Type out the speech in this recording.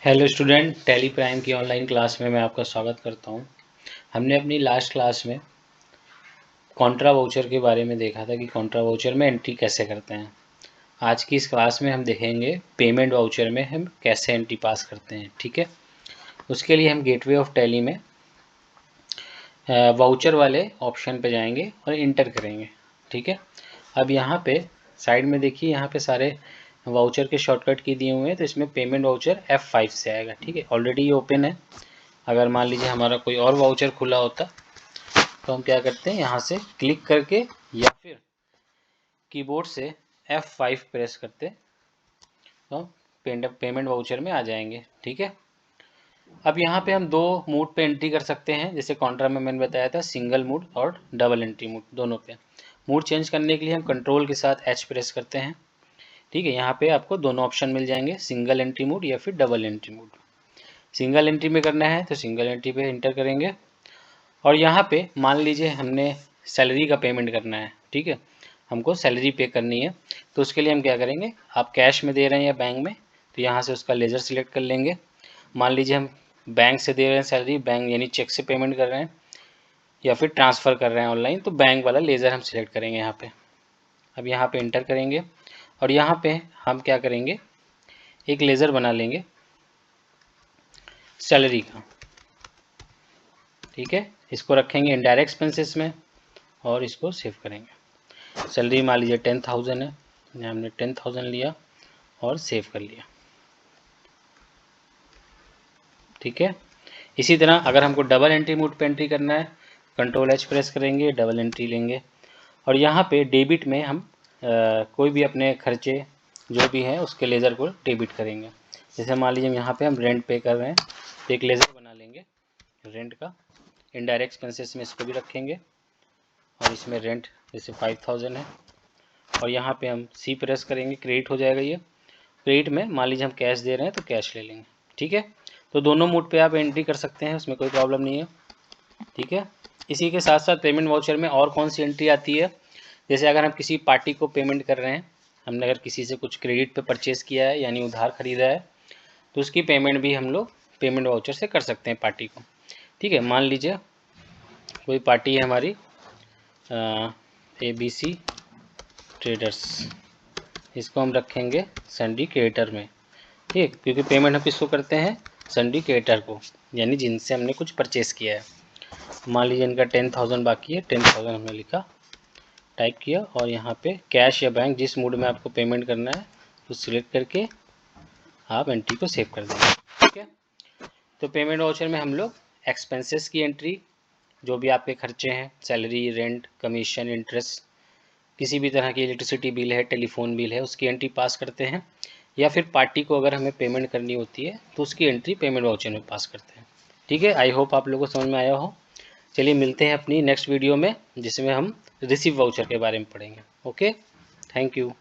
Hello student, tally prime की online class में मैं आपका स्वागत करता हूं। हमने अपनी लास्ट क्लास में कॉन्ट्रा वाउचर के बारे में देखा था कि कॉन्ट्रा वाउचर में एंट्री कैसे करते हैं। आज की इस क्लास में हम देखेंगे पेमेंट वाउचर में हम कैसे एंट्री पास करते हैं। ठीक है, उसके लिए हम गेटवे ऑफ टैली में वाउचर वाले ऑप्शन पे जाएंगे और इंटर करेंगे। ठीक है, अब यहाँ पे साइड में देखिए, यहाँ पे सारे वाउचर के शॉर्टकट की दिए हुए हैं, तो इसमें पेमेंट वाउचर F5 से आएगा। ठीक है, ऑलरेडी ये ओपन है। अगर मान लीजिए हमारा कोई और वाउचर खुला होता तो हम क्या करते हैं, यहाँ से क्लिक करके या फिर कीबोर्ड से F5 प्रेस करते तो पेमेंट वाउचर में आ जाएंगे। ठीक है, अब यहाँ पे हम दो मूड पे एंट्री कर सकते हैं। जैसे कॉन्ट्रा में मैंने बताया था, सिंगल मूड और डबल एंट्री मूड, दोनों पे। मूड चेंज करने के लिए हम कंट्रोल के साथ H प्रेस करते हैं। ठीक है, यहाँ पे आपको दोनों ऑप्शन मिल जाएंगे, सिंगल एंट्री मूड या फिर double entry mood. Single entry में करना है तो सिंगल एंट्री पे इंटर करेंगे और यहाँ पे मान लीजिए हमने सैलरी का पेमेंट करना है। ठीक है, हमको सैलरी पे करनी है, तो उसके लिए हम क्या करेंगे, आप कैश में दे रहे हैं या बैंक में, तो यहाँ से उसका लेज़र सिलेक्ट कर लेंगे। मान लीजिए हम बैंक से दे रहे हैं सैलरी, बैंक यानी चेक से पेमेंट कर रहे हैं या फिर ट्रांसफ़र कर रहे हैं ऑनलाइन, तो बैंक वाला लेज़र हम सिलेक्ट करेंगे यहाँ पे। अब यहाँ पे इंटर करेंगे और यहाँ पे हम क्या करेंगे, एक लेज़र बना लेंगे सैलरी का। ठीक है, इसको रखेंगे इनडायरेक्ट एक्सपेंसेस में और इसको सेव करेंगे। सैलरी मान लीजिए 10,000 है, हमने 10,000 लिया और सेव कर लिया। ठीक है, इसी तरह अगर हमको डबल एंट्री मोड पे एंट्री करना है, कंट्रोल H प्रेस करेंगे, डबल एंट्री लेंगे और यहाँ पे डेबिट में हम कोई भी अपने खर्चे जो भी हैं उसके लेज़र को डेबिट करेंगे। जैसे मान लीजिए यहाँ पे हम रेंट पे कर रहे हैं, तो एक लेज़र बना लेंगे रेंट का, इनडायरेक्ट एक्सपेंसेस में इसको भी रखेंगे और इसमें रेंट जैसे 5,000 है और यहाँ पे हम C प्रेस करेंगे, क्रेडिट हो जाएगा। ये क्रेडिट में मान लीजिए हम कैश दे रहे हैं तो कैश ले लेंगे। ठीक है, तो दोनों मोड पे आप एंट्री कर सकते हैं, उसमें कोई प्रॉब्लम नहीं है। ठीक है, इसी के साथ साथ पेमेंट वाउचर में और कौन सी एंट्री आती है, जैसे अगर हम किसी पार्टी को पेमेंट कर रहे हैं, हमने अगर किसी से कुछ क्रेडिट पे परचेज़ किया है यानी उधार खरीदा है, तो उसकी पेमेंट भी हम लोग पेमेंट वाउचर से कर सकते हैं पार्टी को। ठीक है, मान लीजिए कोई पार्टी है हमारी ABC ट्रेडर्स, इसको हम रखेंगे सन्डी क्रिएटर में। ठीक, क्योंकि पेमेंट हम किसको करते हैं, सन्डी क्रिएटर को, यानी जिनसे हमने कुछ परचेस किया है। मान लीजिए इनका 10,000 बाकी है, 10,000 हमने लिखा, टाइप किया और यहाँ पे कैश या बैंक जिस मूड में आपको पेमेंट करना है तो सिलेक्ट करके आप एंट्री को सेव कर देंगे। ठीक है, तो पेमेंट वाउचर में हम लोग एक्सपेंसेस की एंट्री, जो भी आपके खर्चे हैं, सैलरी, रेंट, कमीशन, इंटरेस्ट, किसी भी तरह की इलेक्ट्रिसिटी बिल है, टेलीफोन बिल है, उसकी एंट्री पास करते हैं, या फिर पार्टी को अगर हमें पेमेंट करनी होती है तो उसकी एंट्री पेमेंट वाउचर में पास करते हैं। ठीक है, आई होप आप लोगों को समझ में आया हो। चलिए मिलते हैं अपनी नेक्स्ट वीडियो में, जिसमें हम रिसीव वाउचर के बारे में पढ़ेंगे। Okay, thank you.